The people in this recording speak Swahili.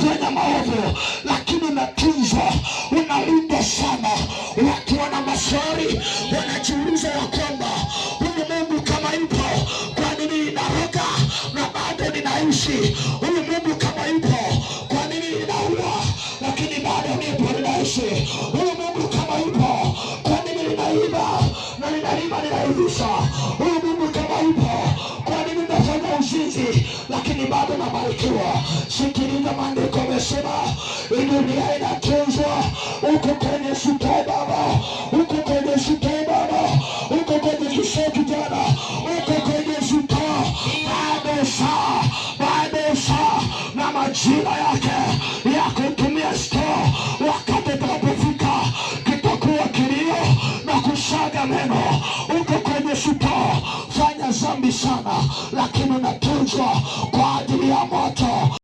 kufanya maovu, lakini unatunzwa, unalindwa sana. Watu wana maswali, wanajiuliza ya kwamba huyu Mungu kama yupo, kwa nini ninaroga na bado ninaishi? Huyu Mungu kama yupo, kwa nini ninaua lakini bado nipo ninaishi? Huyu Mungu kama yupo, kwa nini ninaiba na ninaivisha? Huyu Mungu kama yupo, kwa nini nafanya uzinzi lakini bado nabarikiwa? Sikiliza, maandiko yamesema dunia inatunzwa. Uko kwenye shida baba, uko kwenye shida baba, uko kwenye kisa kijana, uko kwenye shida, bado saa na majira yake ya kutumia store. Wakati utakapofika kitakuwa kilio na kusaga meno. Uko kwenye shida, fanya zambi sana lakini unatunzwa.